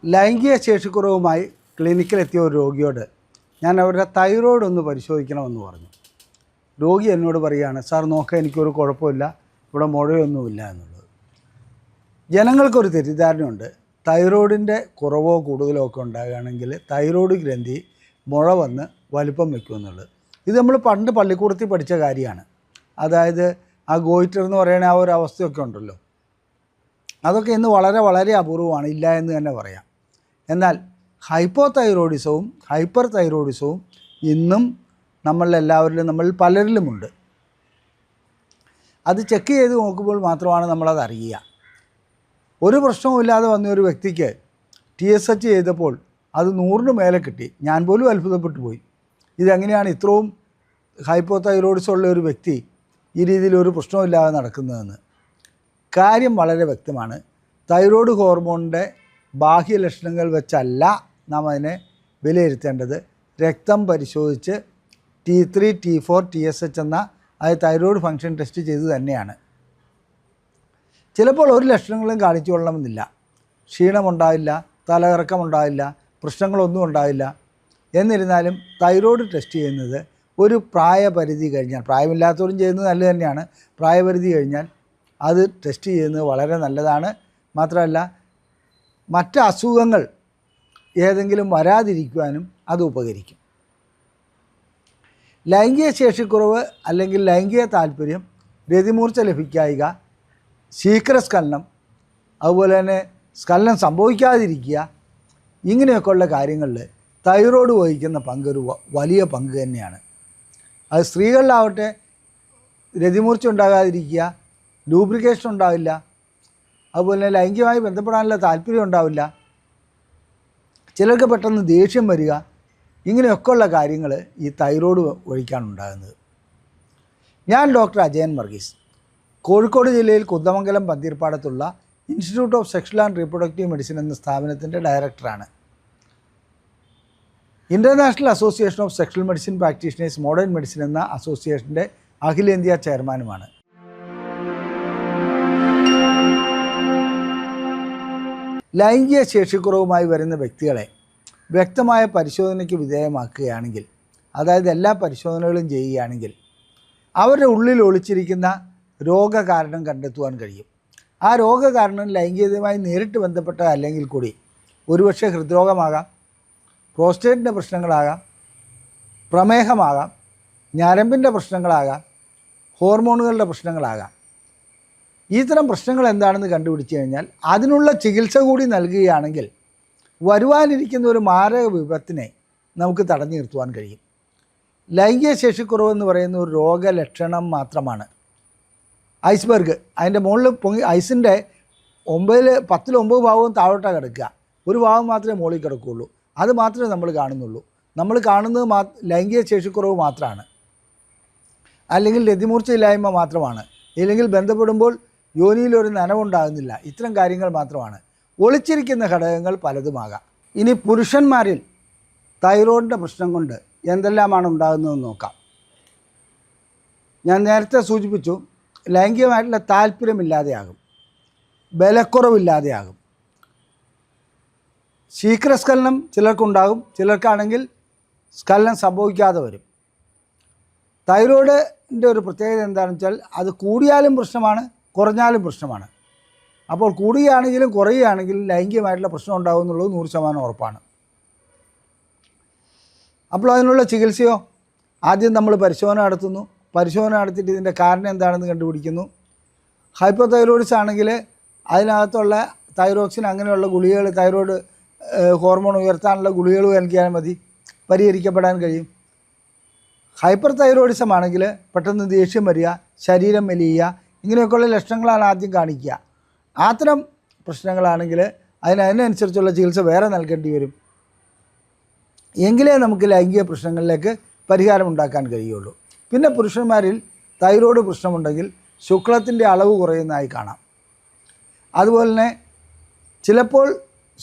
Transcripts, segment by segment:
ലൈംഗിക ശേഷിക്കുറവുമായി ക്ലിനിക്കിലെത്തിയ ഒരു രോഗിയോട് ഞാൻ അവരുടെ തൈറോയ്ഡ് ഒന്ന് പരിശോധിക്കണമെന്ന് പറഞ്ഞു. രോഗി എന്നോട് പറയുകയാണ്, സാർ നോക്കാൻ എനിക്കൊരു കുഴപ്പമില്ല, ഇവിടെ മുഴയൊന്നുമില്ല എന്നുള്ളത്. ജനങ്ങൾക്കൊരു തെറ്റിദ്ധാരണയുണ്ട്, തൈറോയ്ഡിൻ്റെ കുറവോ കൂടുതലോ ഒക്കെ ഉണ്ടാകുകയാണെങ്കിൽ തൈറോയ്ഡ് ഗ്രന്ഥി മുഴ വന്ന് വലിപ്പം വയ്ക്കുമെന്നുള്ളത്. ഇത് നമ്മൾ പണ്ട് പള്ളിക്കൂടത്തിൽ പഠിച്ച കാര്യമാണ്. അതായത് ആ ഗോയിറ്റർ എന്ന് പറയുന്ന ആ ഒരു അവസ്ഥയൊക്കെ ഉണ്ടല്ലോ, അതൊക്കെ ഇന്ന് വളരെ വളരെ അപൂർവമാണ്, ഇല്ല എന്ന് തന്നെ പറയാം. എന്നാൽ ഹൈപ്പോ തൈറോയിഡിസവും ഹൈപ്പർ തൈറോയിഡിസവും ഇന്നും നമ്മളിൽ പലരിലുമുണ്ട്. അത് ചെക്ക് ചെയ്ത് നോക്കുമ്പോൾ മാത്രമാണ് നമ്മളത് അറിയുക. ഒരു പ്രശ്നവുമില്ലാതെ വന്ന ഒരു വ്യക്തിക്ക് TSH ചെയ്തപ്പോൾ അത് 100-ന് മേലെ കിട്ടി. ഞാൻ പോലും അത്ഭുതപ്പെട്ടു പോയി. ഇതെങ്ങനെയാണ് ഇത്രയും ഹൈപ്പോ തൈറോയിഡിസം ഉള്ള ഒരു വ്യക്തി ഈ രീതിയിൽ ഒരു പ്രശ്നമില്ലാതെ നടക്കുന്നതെന്ന്. കാര്യം വളരെ വ്യക്തമാണ്. തൈറോയ്ഡ് ഹോർമോണിൻ്റെ ബാഹ്യലക്ഷണങ്ങൾ വെച്ചല്ല നാം അതിനെ വിലയിരുത്തേണ്ടത്. രക്തം പരിശോധിച്ച് T3, T4, TSH എന്ന അത് തൈറോയ്ഡ് ഫങ്ഷൻ ടെസ്റ്റ് ചെയ്ത് തന്നെയാണ്. ചിലപ്പോൾ ഒരു ലക്ഷണങ്ങളും കാണിച്ചു കൊള്ളണമെന്നില്ല. ക്ഷീണമുണ്ടാവില്ല, തലകറക്കമുണ്ടാവില്ല, പ്രശ്നങ്ങളൊന്നും ഉണ്ടാവില്ല. എന്നിരുന്നാലും തൈറോയ്ഡ് ടെസ്റ്റ് ചെയ്യുന്നത് ഒരു പ്രായപരിധി കഴിഞ്ഞാൽ, പ്രായമില്ലാത്തവരും ചെയ്യുന്നത് നല്ലത് തന്നെയാണ്, പ്രായപരിധി കഴിഞ്ഞാൽ അത് ടെസ്റ്റ് ചെയ്യുന്നത് വളരെ നല്ലതാണ്. മാത്രമല്ല മറ്റ് അസുഖങ്ങൾ ഏതെങ്കിലും വരാതിരിക്കുവാനും അത് ഉപകരിക്കും. ലൈംഗിക ശേഷിക്കുറവ് അല്ലെങ്കിൽ ലൈംഗിക താല്പര്യം, രതിമൂർച്ച ലഭിക്കായിക, ശീഘ്രസ്ഖലനം, അതുപോലെ തന്നെ സ്ഖലനം സംഭവിക്കാതിരിക്കുക, ഇങ്ങനെയൊക്കെയുള്ള കാര്യങ്ങളിൽ തൈറോയ്ഡ് വഹിക്കുന്ന പങ്ക് ഒരു വലിയ പങ്ക് തന്നെയാണ്. അത് സ്ത്രീകളിലാവട്ടെ രതിമൂർച്ച ഉണ്ടാകാതിരിക്കുക, ലൂബ്രിക്കേഷൻ ഉണ്ടാവില്ല, അതുപോലെ തന്നെ ലൈംഗികമായി ബന്ധപ്പെടാനുള്ള താല്പര്യം ഉണ്ടാവില്ല, ചിലർക്ക് പെട്ടെന്ന് ദേഷ്യം വരിക, ഇങ്ങനെയൊക്കെയുള്ള കാര്യങ്ങൾ ഈ തൈറോയ്ഡ് വഴിക്കാണ് ഉണ്ടാകുന്നത്. ഞാൻ ഡോക്ടർ അജയൻ വർഗീസ്, കോഴിക്കോട് ജില്ലയിൽ കുന്ദമംഗലം പന്തീർപ്പാടത്തുള്ള institute of sexual and reproductive medicine എന്ന സ്ഥാപനത്തിൻ്റെ ഡയറക്ടറാണ്. International association of sexual medicine practitioners modern medicine എന്ന അസോസിയേഷൻ്റെ അഖിലേന്ത്യാ ചെയർമാനുമാണ്. ലൈംഗിക ശേഷിക്കുറവുമായി വരുന്ന വ്യക്തികളെ വ്യക്തമായ പരിശോധനയ്ക്ക് വിധേയമാക്കുകയാണെങ്കിൽ, അതായത് എല്ലാ പരിശോധനകളും ചെയ്യുകയാണെങ്കിൽ അവരുടെ ഉള്ളിൽ ഒളിച്ചിരിക്കുന്ന രോഗകാരണം കണ്ടെത്തുവാൻ കഴിയും. ആ രോഗകാരണം ലൈംഗികതയുമായി നേരിട്ട് ബന്ധപ്പെട്ടതല്ലെങ്കിൽ കൂടി ഒരുപക്ഷെ ഹൃദ്രോഗമാകാം, പ്രോസ്റ്റേറ്റിൻ്റെ പ്രശ്നങ്ങളാകാം, പ്രമേഹമാകാം, ഞരമ്പിൻ്റെ പ്രശ്നങ്ങളാകാം, ഹോർമോണുകളുടെ പ്രശ്നങ്ങളാകാം. ഇത്തരം പ്രശ്നങ്ങൾ എന്താണെന്ന് കണ്ടുപിടിച്ച് കഴിഞ്ഞാൽ അതിനുള്ള ചികിത്സ കൂടി നൽകുകയാണെങ്കിൽ വരുവാനിരിക്കുന്ന ഒരു മാരക വിപത്തിനെ നമുക്ക് തടഞ്ഞു നിർത്തുവാൻ കഴിയും. ലൈംഗിക ശേഷിക്കുറവെന്ന് പറയുന്ന ഒരു രോഗലക്ഷണം മാത്രമാണ്. ഐസ്ബർഗ് അതിൻ്റെ മുകളിൽ ഐസിൻ്റെ 10-9 ഭാഗവും താഴോട്ടാണ് കിടക്കുക, ഒരു ഭാഗം മാത്രമേ മുകളിൽ കിടക്കുകയുള്ളൂ. അത് മാത്രമേ നമ്മൾ കാണുന്നുള്ളൂ. നമ്മൾ കാണുന്നത് ലൈംഗിക ശേഷിക്കുറവ് മാത്രമാണ്, അല്ലെങ്കിൽ രതിമൂർച്ചയില്ലായ്മ മാത്രമാണ്, ഇല്ലെങ്കിൽ ബന്ധപ്പെടുമ്പോൾ യോനിയിലൊരു നനവുണ്ടാകുന്നില്ല. ഇത്തരം കാര്യങ്ങൾ മാത്രമാണ്. ഒളിച്ചിരിക്കുന്ന ഘടകങ്ങൾ പലതുമാകാം. ഇനി പുരുഷന്മാരിൽ തൈറോയ്ഡിൻ്റെ പ്രശ്നം കൊണ്ട് എന്തെല്ലാമാണ് ഉണ്ടാകുന്നതെന്ന് നോക്കാം. ഞാൻ നേരത്തെ സൂചിപ്പിച്ചു, ലൈംഗികമായിട്ടുള്ള താല്പര്യമില്ലാതെയാകും, ബലക്കുറവില്ലാതെയാകും, ശീഘ്രസ്ഖലനം ചിലർക്കുണ്ടാകും, ചിലർക്കാണെങ്കിൽ സ്ഖലനം സംഭവിക്കാതെ വരും. തൈറോയ്ഡിൻ്റെ ഒരു പ്രത്യേകത എന്താണെന്ന് വെച്ചാൽ അത് കൂടിയാലും പ്രശ്നമാണ്, കുറഞ്ഞാലും പ്രശ്നമാണ്. അപ്പോൾ കൂടുകയാണെങ്കിലും കുറയുകയാണെങ്കിലും ലൈംഗികമായിട്ടുള്ള പ്രശ്നം ഉണ്ടാകും എന്നുള്ളത് 100% ഉറപ്പാണ്. അപ്പോൾ അതിനുള്ള ചികിത്സയോ, ആദ്യം നമ്മൾ പരിശോധന നടത്തുന്നു. പരിശോധന നടത്തിയിട്ട് ഇതിൻ്റെ കാരണം എന്താണെന്ന് കണ്ടുപിടിക്കുന്നു. ഹൈപ്പോ തൈറോയിഡിസ് ആണെങ്കിൽ അതിനകത്തുള്ള തൈറോക്സിൻ അങ്ങനെയുള്ള ഗുളികകൾ, തൈറോയ്ഡ് ഹോർമോൺ ഉയർത്താനുള്ള ഗുളികകൾ നൽകിയാൽ മതി, പരിഹരിക്കപ്പെടാൻ കഴിയും. ഹൈപ്പർ തൈറോയിഡിസം ആണെങ്കിൽ പെട്ടെന്ന് ദേഷ്യം വരിക, ശരീരം മെലിയുക, ഇങ്ങനെയൊക്കെയുള്ള ലക്ഷണങ്ങളാണ് ആദ്യം കാണിക്കുക. അത്തരം പ്രശ്നങ്ങളാണെങ്കിൽ അതിനനുസരിച്ചുള്ള ചികിത്സ വേറെ നൽകേണ്ടി വരും. എങ്കിലേ നമുക്ക് ലൈംഗിക പ്രശ്നങ്ങളിലേക്ക് പരിഹാരം ഉണ്ടാക്കാൻ കഴിയുള്ളൂ. പിന്നെ പുരുഷന്മാരിൽ തൈറോയ്ഡ് പ്രശ്നമുണ്ടെങ്കിൽ ശുക്ലത്തിൻ്റെ അളവ് കുറയുന്നതായി കാണാം. അതുപോലെ തന്നെ ചിലപ്പോൾ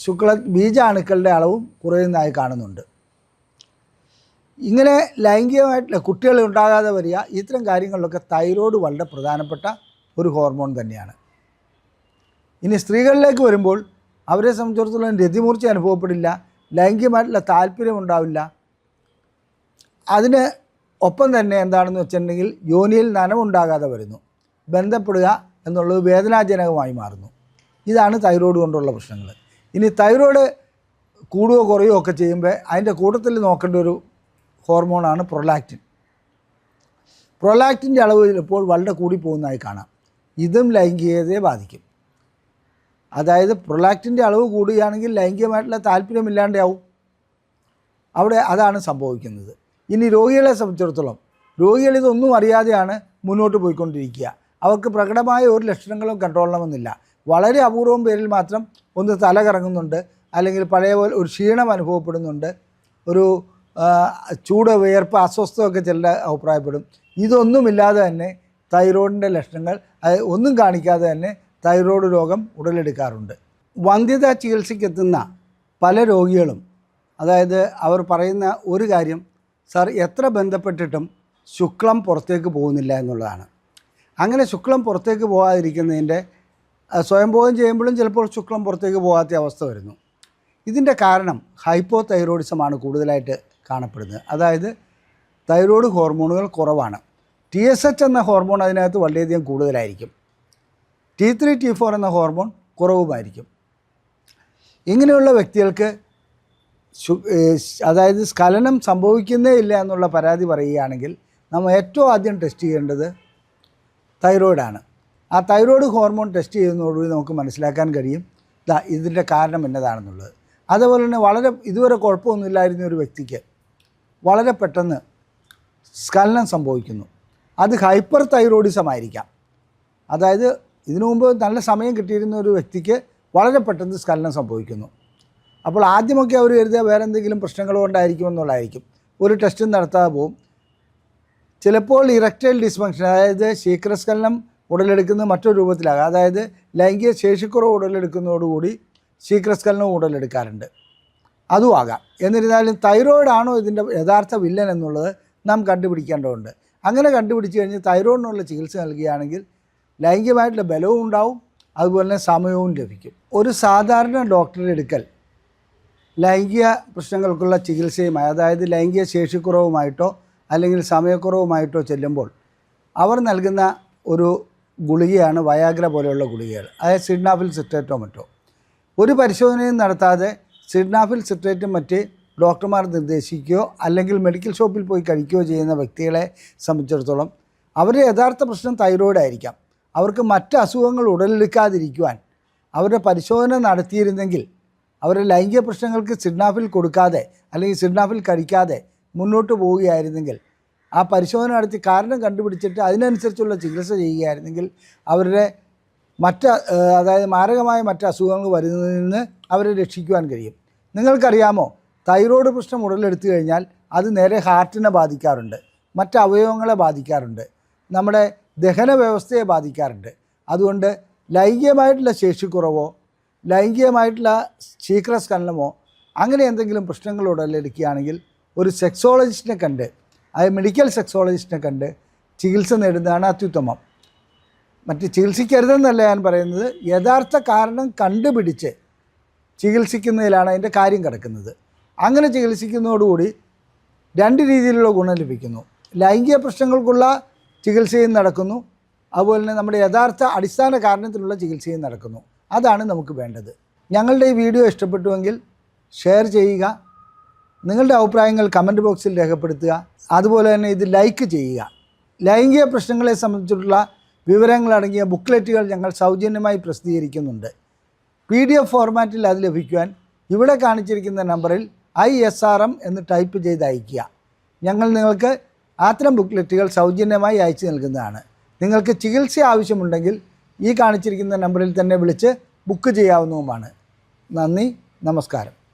ബീജാണുക്കളുടെ അളവും കുറയുന്നതായി കാണുന്നുണ്ട്. ഇങ്ങനെ ലൈംഗികമായിട്ടുള്ള കുട്ടികൾ ഉണ്ടാകാതെ വരിക, ഇത്തരം കാര്യങ്ങളിലൊക്കെ തൈറോയ്ഡ് വളരെ പ്രധാനപ്പെട്ട ഒരു ഹോർമോൺ തന്നെയാണ്. ഇനി സ്ത്രീകളിലേക്ക് വരുമ്പോൾ അവരെ സംബന്ധിച്ചിടത്തോളം രതിമൂർച്ച അനുഭവപ്പെടില്ല, ലൈംഗികമായിട്ടുള്ള താല്പര്യം ഉണ്ടാവില്ല. അതിന് ഒപ്പം തന്നെ എന്താണെന്ന് വെച്ചിട്ടുണ്ടെങ്കിൽ യോനിയിൽ നനവുണ്ടാകാതെ വരുന്നു, ബന്ധപ്പെടുക എന്നുള്ളത് വേദനാജനകമായി മാറുന്നു. ഇതാണ് തൈറോയ്ഡ് കൊണ്ടുള്ള പ്രശ്നങ്ങൾ. ഇനി തൈറോയ്ഡ് കൂടുകയോ കുറയുകയോ ഒക്കെ ചെയ്യുമ്പോൾ അതിൻ്റെ കൂട്ടത്തിൽ നോക്കേണ്ട ഒരു ഹോർമോണാണ് പ്രൊലാക്റ്റിൻ. പ്രൊലാക്റ്റിൻ്റെ അളവ് ചിലപ്പോൾ വളരെ കൂടിപ്പോകുന്നതായി കാണാം. ഇതും ലൈംഗികതയെ ബാധിക്കും. അതായത് പ്രൊലാക്റ്റിൻ്റെ അളവ് കൂടുകയാണെങ്കിൽ ലൈംഗികമായിട്ടുള്ള താല്പര്യമില്ലാണ്ടാവും. അതാണ് സംഭവിക്കുന്നത്. ഇനി രോഗികളെ സംബന്ധിച്ചിടത്തോളം രോഗികൾ ഇതൊന്നും അറിയാതെയാണ് മുന്നോട്ട് പോയിക്കൊണ്ടിരിക്കുക. അവർക്ക് പ്രകടമായ ഒരു ലക്ഷണങ്ങളും കണ്ടുകൊള്ളണമെന്നില്ല. വളരെ അപൂർവം പേരിൽ മാത്രം ഒന്ന് തല കറങ്ങുന്നുണ്ട്, അല്ലെങ്കിൽ പഴയ പോലെ ഒരു ക്ഷീണം അനുഭവപ്പെടുന്നുണ്ട്, ഒരു ചൂട്, വിയർപ്പ്, അസ്വസ്ഥതയൊക്കെ ചിലർ അഭിപ്രായപ്പെടും. ഇതൊന്നുമില്ലാതെ തന്നെ തൈറോയിഡിൻ്റെ ലക്ഷണങ്ങൾ ഒന്നും കാണിക്കാതെ തന്നെ തൈറോയ്ഡ് രോഗം ഉടലെടുക്കാറുണ്ട്. വന്ധ്യത ചികിത്സയ്ക്കെത്തുന്ന പല രോഗികളും അതായത് അവർ പറയുന്ന ഒരു കാര്യം, സാർ എത്ര ബന്ധപ്പെട്ടിട്ടും ശുക്ലം പുറത്തേക്ക് പോകുന്നില്ല എന്നുള്ളതാണ്. അങ്ങനെ ശുക്ലം പുറത്തേക്ക് പോകാതിരിക്കുന്നതിൻ്റെ സ്വയംഭോഗം ചെയ്യുമ്പോഴും ചിലപ്പോൾ ശുക്ലം പുറത്തേക്ക് പോകാത്ത അവസ്ഥ വരുന്നു. ഇതിൻ്റെ കാരണം ഹൈപ്പോ തൈറോയിഡിസമാണ് കൂടുതലായിട്ട് കാണപ്പെടുന്നത്. അതായത് തൈറോയ്ഡ് ഹോർമോണുകൾ കുറവാണ്. TSH എന്ന ഹോർമോൺ അതിനകത്ത് വളരെയധികം കൂടുതലായിരിക്കും. T3 T4 എന്ന ഹോർമോൺ കുറവുമായിരിക്കും. ഇങ്ങനെയുള്ള വ്യക്തികൾക്ക് അതായത് സ്ഖലനം സംഭവിക്കുന്നേ ഇല്ല എന്നുള്ള പരാതി പറയുകയാണെങ്കിൽ നമ്മൾ ഏറ്റവും ആദ്യം ടെസ്റ്റ് ചെയ്യേണ്ടത് തൈറോയ്ഡാണ്. ആ തൈറോയ്ഡ് ഹോർമോൺ ടെസ്റ്റ് ചെയ്യുന്നതോടുകൂടി നമുക്ക് മനസ്സിലാക്കാൻ കഴിയും ഇതിൻ്റെ കാരണം എന്നതാണെന്നുള്ളത്. അതുപോലെ തന്നെ ഇതുവരെ കുഴപ്പമൊന്നുമില്ലായിരുന്ന ഒരു വ്യക്തിക്ക് വളരെ പെട്ടെന്ന് സ്ഖലനം സംഭവിക്കുന്നു. അത് ഹൈപ്പർ തൈറോയിഡിസം ആയിരിക്കാം. അതായത് ഇതിനു മുമ്പ് നല്ല സമയം കിട്ടിയിരുന്ന ഒരു വ്യക്തിക്ക് വളരെ പെട്ടെന്ന് സ്ഖലനം സംഭവിക്കുന്നു. അപ്പോൾ ആദ്യമൊക്കെ അവർ കരുതുക വേറെ എന്തെങ്കിലും പ്രശ്നങ്ങൾ കൊണ്ടായിരിക്കുമെന്നുള്ളതായിരിക്കും. ഒരു ടെസ്റ്റും നടത്താതെ പോകും. ചിലപ്പോൾ ഇറക്ടൈൽ ഡിസ്ഫങ്ഷൻ, അതായത് ശീഘ്രസ്ഖലനം ഉടലെടുക്കുന്നത് മറ്റൊരു രൂപത്തിലാകാം. അതായത് ലൈംഗിക ശേഷിക്കുറവ് ഉടലെടുക്കുന്നതോടുകൂടി ശീഘ്രസ്ഖലനവും ഉടലെടുക്കാറുണ്ട്. അതും ആകാം. എന്നിരുന്നാലും തൈറോയ്ഡാണോ ഇതിൻ്റെ യഥാർത്ഥ വില്ലൻ എന്നുള്ളത് നാം കണ്ടുപിടിക്കേണ്ടതുണ്ട്. അങ്ങനെ കണ്ടുപിടിച്ച് കഴിഞ്ഞ് തൈറോയ്ഡിനുള്ള ചികിത്സ നൽകുകയാണെങ്കിൽ ലൈംഗികമായിട്ടുള്ള ബലവും ഉണ്ടാവും, അതുപോലെ തന്നെ സമയവും ലഭിക്കും. ഒരു സാധാരണ ഡോക്ടറുടെ അടുക്കൽ ലൈംഗിക പ്രശ്നങ്ങൾക്കുള്ള ചികിത്സയുമായി, അതായത് ലൈംഗിക ശേഷിക്കുറവുമായിട്ടോ അല്ലെങ്കിൽ സമയക്കുറവുമായിട്ടോ ചെല്ലുമ്പോൾ അവർ നൽകുന്ന ഒരു ഗുളികയാണ് വയാഗ്ര പോലെയുള്ള ഗുളികകൾ, അതായത് സിഡ്നാഫിൽ സിട്രേറ്റോ മറ്റോ. ഒരു പരിശോധനയും നടത്താതെ സിഡ്നാഫിൽ സിട്രേറ്റും മറ്റ് ഡോക്ടർമാർ നിർദ്ദേശിക്കുകയോ അല്ലെങ്കിൽ മെഡിക്കൽ ഷോപ്പിൽ പോയി കഴിക്കുകയോ ചെയ്യുന്ന വ്യക്തികളെ സംബന്ധിച്ചിടത്തോളം അവരുടെ യഥാർത്ഥ പ്രശ്നം തൈറോയ്ഡ് ആയിരിക്കാം. അവർക്ക് മറ്റ് അസുഖങ്ങൾ ഉടലെടുക്കാതിരിക്കുവാൻ അവരുടെ പരിശോധന നടത്തിയിരുന്നെങ്കിൽ അവരുടെ ലൈംഗിക പ്രശ്നങ്ങൾക്ക് സിഡ്നാഫിൽ കൊടുക്കാതെ അല്ലെങ്കിൽ സിഡ്നാഫിൽ കഴിക്കാതെ മുന്നോട്ട് പോവുകയായിരുന്നെങ്കിൽ, ആ പരിശോധന നടത്തി കാരണം കണ്ടുപിടിച്ചിട്ട് അതിനനുസരിച്ചുള്ള ചികിത്സ ചെയ്യുകയായിരുന്നെങ്കിൽ അവരുടെ അതായത് മാരകമായ മറ്റ് അസുഖങ്ങൾ വരുന്നതിൽ നിന്ന് അവരെ രക്ഷിക്കുവാൻ കഴിയും. നിങ്ങൾക്കറിയാമോ, തൈറോയ്ഡ് പ്രശ്നം ഉടലെടുത്തു കഴിഞ്ഞാൽ അത് നേരെ ഹാർട്ടിനെ ബാധിക്കാറുണ്ട്, മറ്റ് അവയവങ്ങളെ ബാധിക്കാറുണ്ട്, നമ്മുടെ ദഹന വ്യവസ്ഥയെ ബാധിക്കാറുണ്ട്. അതുകൊണ്ട് ലൈംഗികമായിട്ടുള്ള ശേഷിക്കുറവോ ലൈംഗികമായിട്ടുള്ള ശീഘ്രസ്ഖലനമോ അങ്ങനെ എന്തെങ്കിലും പ്രശ്നങ്ങൾ ഉടലെടുക്കുകയാണെങ്കിൽ ഒരു സെക്സോളജിസ്റ്റിനെ കണ്ട്, അതായത് മെഡിക്കൽ സെക്സോളജിസ്റ്റിനെ കണ്ട് ചികിത്സ നേടുന്നതാണ് അത്യുത്തമം. മറ്റ് ചികിത്സിക്കരുതെന്നല്ല ഞാൻ പറയുന്നത്, യഥാർത്ഥ കാരണം കണ്ടുപിടിച്ച് ചികിത്സിക്കുന്നതിലാണ് അതിൻ്റെ കാര്യം കിടക്കുന്നത്. അങ്ങനെ ചികിത്സിക്കുന്നതോടുകൂടി രണ്ട് രീതിയിലുള്ള ഗുണം ലഭിക്കുന്നു. ലൈംഗിക പ്രശ്നങ്ങൾക്കുള്ള ചികിത്സയും നടക്കുന്നു, അതുപോലെ തന്നെ നമ്മുടെ യഥാർത്ഥ അടിസ്ഥാന കാരണത്തിലുള്ള ചികിത്സയും നടക്കുന്നു. അതാണ് നമുക്ക് വേണ്ടത്. ഞങ്ങളുടെ ഈ വീഡിയോ ഇഷ്ടപ്പെട്ടുവെങ്കിൽ ഷെയർ ചെയ്യുക, നിങ്ങളുടെ അഭിപ്രായങ്ങൾ കമൻറ്റ് ബോക്സിൽ രേഖപ്പെടുത്തുക, അതുപോലെ തന്നെ ഇത് ലൈക്ക് ചെയ്യുക. ലൈംഗിക പ്രശ്നങ്ങളെ സംബന്ധിച്ചിട്ടുള്ള വിവരങ്ങളടങ്ങിയ ബുക്ക്ലെറ്റുകൾ ഞങ്ങൾ സൗജന്യമായി പ്രസിദ്ധീകരിക്കുന്നുണ്ട്. PDF ഫോർമാറ്റിൽ അത് ലഭിക്കുവാൻ ഇവിടെ കാണിച്ചിരിക്കുന്ന നമ്പറിൽ ISRM എന്ന് ടൈപ്പ് ചെയ്ത് അയയ്ക്കുക. ഞങ്ങൾ നിങ്ങൾക്ക് അത്തരം ബുക്ക്ലെറ്റുകൾ സൗജന്യമായി അയച്ചു നൽകുന്നതാണ്. നിങ്ങൾക്ക് ചികിത്സ ആവശ്യമുണ്ടെങ്കിൽ ഈ കാണിച്ചിരിക്കുന്ന നമ്പറിൽ തന്നെ വിളിച്ച് ബുക്ക് ചെയ്യാവുന്നതുമാണ്. നന്ദി, നമസ്കാരം.